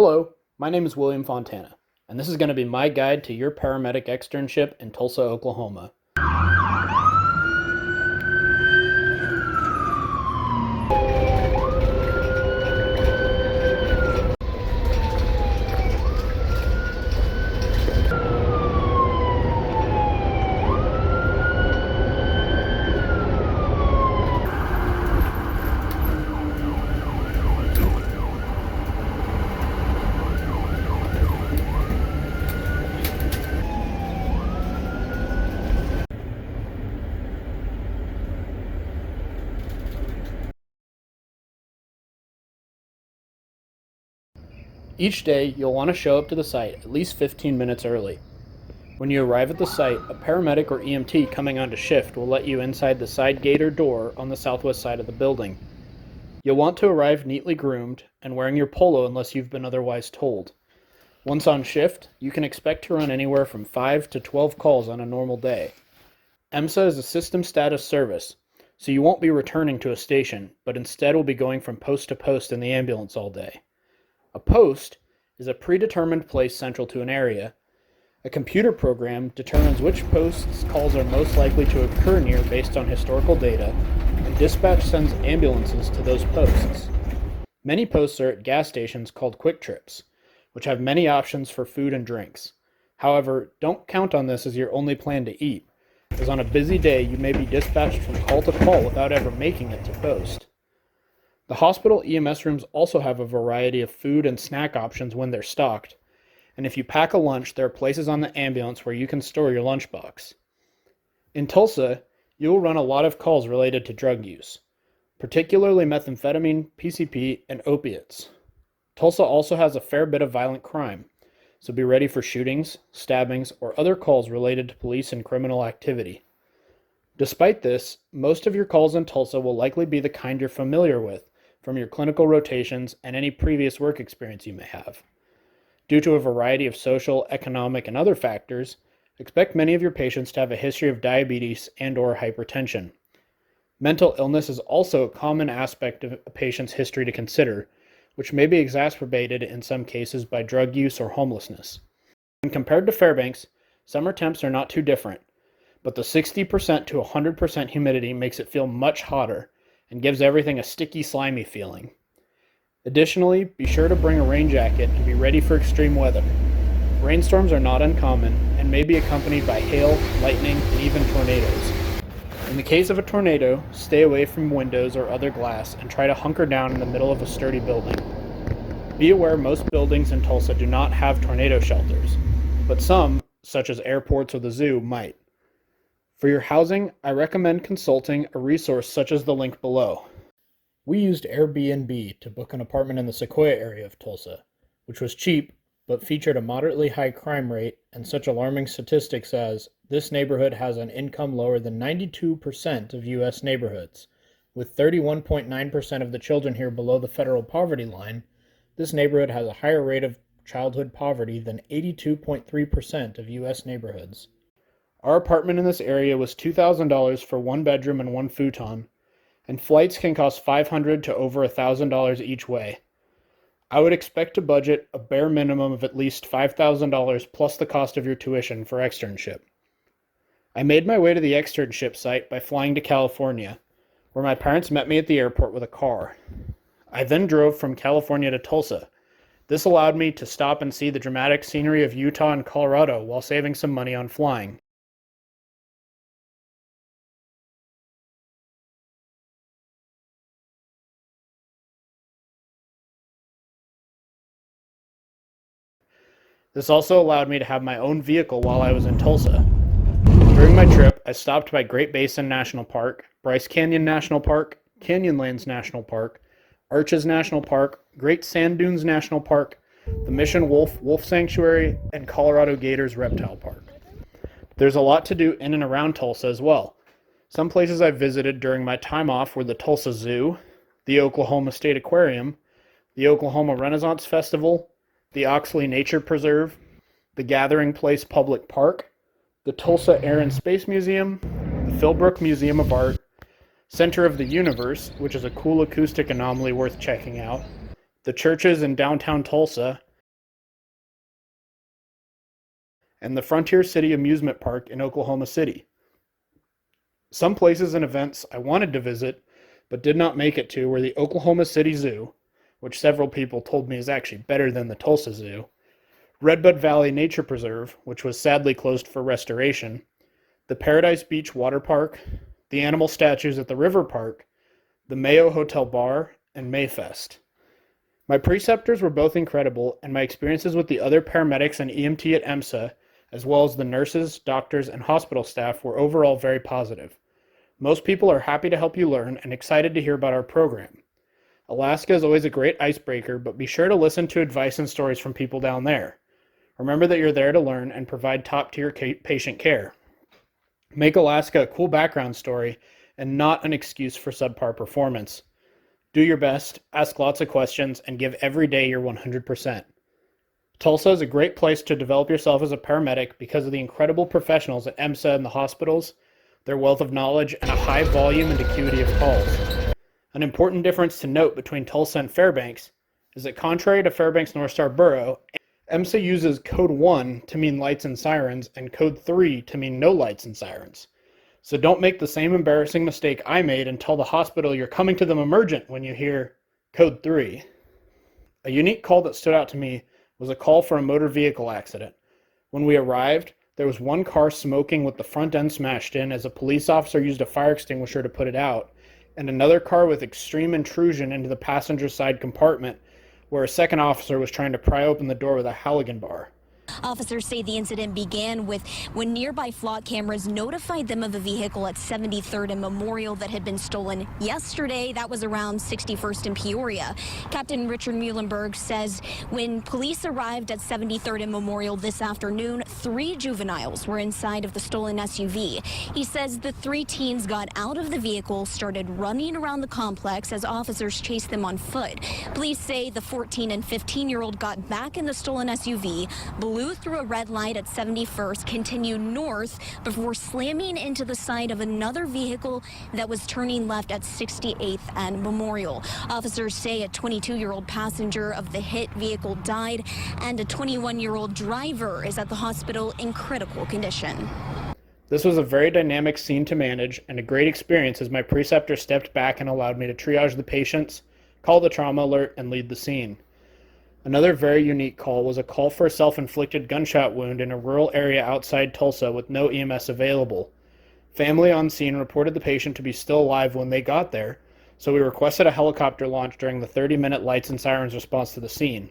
Hello, my name is William Fontana, and this is going to be my guide to your paramedic externship in Tulsa, Oklahoma. Each day, you'll want to show up to the site at least 15 minutes early. When you arrive at the site, a paramedic or EMT coming onto shift will let you inside the side gate or door on the southwest side of the building. You'll want to arrive neatly groomed and wearing your polo unless you've been otherwise told. Once on shift, you can expect to run anywhere from 5 to 12 calls on a normal day. EMSA is a system status service, so you won't be returning to a station, but instead will be going from post to post in the ambulance all day. A post is a predetermined place central to an area. A computer program determines which posts calls are most likely to occur near based on historical data, and dispatch sends ambulances to those posts. Many posts are at gas stations called quick trips, which have many options for food and drinks. However, don't count on this as your only plan to eat, as on a busy day you may be dispatched from call to call without ever making it to post. The hospital EMS rooms also have a variety of food and snack options when they're stocked, and if you pack a lunch, there are places on the ambulance where you can store your lunchbox. In Tulsa, you'll run a lot of calls related to drug use, particularly methamphetamine, PCP, and opiates. Tulsa also has a fair bit of violent crime, so be ready for shootings, stabbings, or other calls related to police and criminal activity. Despite this, most of your calls in Tulsa will likely be the kind you're familiar with from your clinical rotations and any previous work experience you may have. Due to a variety of social, economic, and other factors, expect many of your patients to have a history of diabetes and/or hypertension. Mental illness is also a common aspect of a patient's history to consider, which may be exacerbated in some cases by drug use or homelessness. When compared to Fairbanks, summer temps are not too different, but the 60% to 100% humidity makes it feel much hotter and gives everything a sticky, slimy feeling. Additionally, be sure to bring a rain jacket and be ready for extreme weather. Rainstorms are not uncommon and may be accompanied by hail, lightning, and even tornadoes. In the case of a tornado, stay away from windows or other glass and try to hunker down in the middle of a sturdy building. Be aware most buildings in Tulsa do not have tornado shelters, but some, such as airports or the zoo, might. For your housing, I recommend consulting a resource such as the link below. We used Airbnb to book an apartment in the Sequoia area of Tulsa, which was cheap, but featured a moderately high crime rate and such alarming statistics as this neighborhood has an income lower than 92% of U.S. neighborhoods. With 31.9% of the children here below the federal poverty line, this neighborhood has a higher rate of childhood poverty than 82.3% of U.S. neighborhoods. Our apartment in this area was $2,000 for one bedroom and one futon, and flights can cost $500 to over $1,000 each way. I would expect to budget a bare minimum of at least $5,000 plus the cost of your tuition for externship. I made my way to the externship site by flying to California, where my parents met me at the airport with a car. I then drove from California to Tulsa. This allowed me to stop and see the dramatic scenery of Utah and Colorado while saving some money on flying. This also allowed me to have my own vehicle while I was in Tulsa. During my trip, I stopped by Great Basin National Park, Bryce Canyon National Park, Canyonlands National Park, Arches National Park, Great Sand Dunes National Park, the Mission Wolf Sanctuary, and Colorado Gators Reptile Park. There's a lot to do in and around Tulsa as well. Some places I visited during my time off were the Tulsa Zoo, the Oklahoma State Aquarium, the Oklahoma Renaissance Festival, the Oxley Nature Preserve, the Gathering Place Public Park, the Tulsa Air and Space Museum, the Philbrook Museum of Art, Center of the Universe, which is a cool acoustic anomaly worth checking out, the churches in downtown Tulsa, and the Frontier City Amusement Park in Oklahoma City. Some places and events I wanted to visit but did not make it to were the Oklahoma City Zoo, which several people told me is actually better than the Tulsa Zoo, Redbud Valley Nature Preserve, which was sadly closed for restoration, the Paradise Beach Water Park, the animal statues at the River Park, the Mayo Hotel Bar, and Mayfest. My preceptors were both incredible, and my experiences with the other paramedics and EMT at EMSA, as well as the nurses, doctors, and hospital staff, were overall very positive. Most people are happy to help you learn and excited to hear about our program. Alaska is always a great icebreaker, but be sure to listen to advice and stories from people down there. Remember that you're there to learn and provide top-tier patient care. Make Alaska a cool background story and not an excuse for subpar performance. Do your best, ask lots of questions, and give every day your 100%. Tulsa is a great place to develop yourself as a paramedic because of the incredible professionals at EMSA and the hospitals, their wealth of knowledge, and a high volume and acuity of calls. An important difference to note between Tulsa and Fairbanks is that contrary to Fairbanks North Star Borough, EMSA uses code 1 to mean lights and sirens and code 3 to mean no lights and sirens. So don't make the same embarrassing mistake I made and tell the hospital you're coming to them emergent when you hear code 3. A unique call that stood out to me was a call for a motor vehicle accident. When we arrived, there was one car smoking with the front end smashed in as a police officer used a fire extinguisher to put it out, and another car with extreme intrusion into the passenger side compartment where a second officer was trying to pry open the door with a Halligan bar. Officers say the incident began when nearby flock cameras notified them of a vehicle at 73rd and Memorial that had been stolen yesterday. That was around 61st and Peoria. Captain Richard Muhlenberg says when police arrived at 73rd and Memorial this afternoon, 3 juveniles were inside of the stolen SUV. He says the 3 teens got out of the vehicle, started running around the complex as officers chased them on foot. Police say the 14 and 15-year-old got back in the stolen SUV, blew through a red light at 71st, continued north before slamming into the side of another vehicle that was turning left at 68th and Memorial. Officers say a 22-year-old passenger of the hit vehicle died, and a 21-year-old driver is at the hospital in critical condition. This was a very dynamic scene to manage and a great experience as my preceptor stepped back and allowed me to triage the patients, call the trauma alert, and lead the scene. Another very unique call was a call for a self-inflicted gunshot wound in a rural area outside Tulsa with no EMS available. Family on scene reported the patient to be still alive when they got there, so we requested a helicopter launch during the 30-minute lights and sirens response to the scene.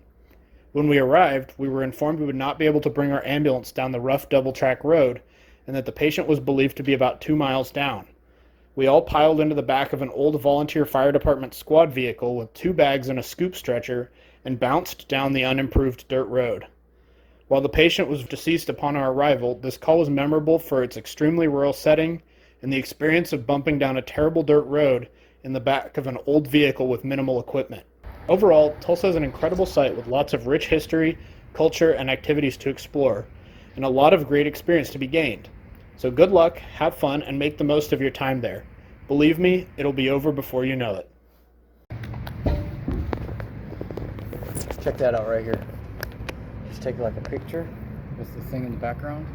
When we arrived, we were informed we would not be able to bring our ambulance down the rough double-track road and that the patient was believed to be about 2 miles down. We all piled into the back of an old volunteer fire department squad vehicle with 2 bags and a scoop stretcher and bounced down the unimproved dirt road. While the patient was deceased upon our arrival, this call was memorable for its extremely rural setting and the experience of bumping down a terrible dirt road in the back of an old vehicle with minimal equipment. Overall, Tulsa is an incredible site with lots of rich history, culture, and activities to explore, and a lot of great experience to be gained. So good luck, have fun, and make the most of your time there. Believe me, it'll be over before you know it. Check that out right here. Just take like a picture with the thing in the background.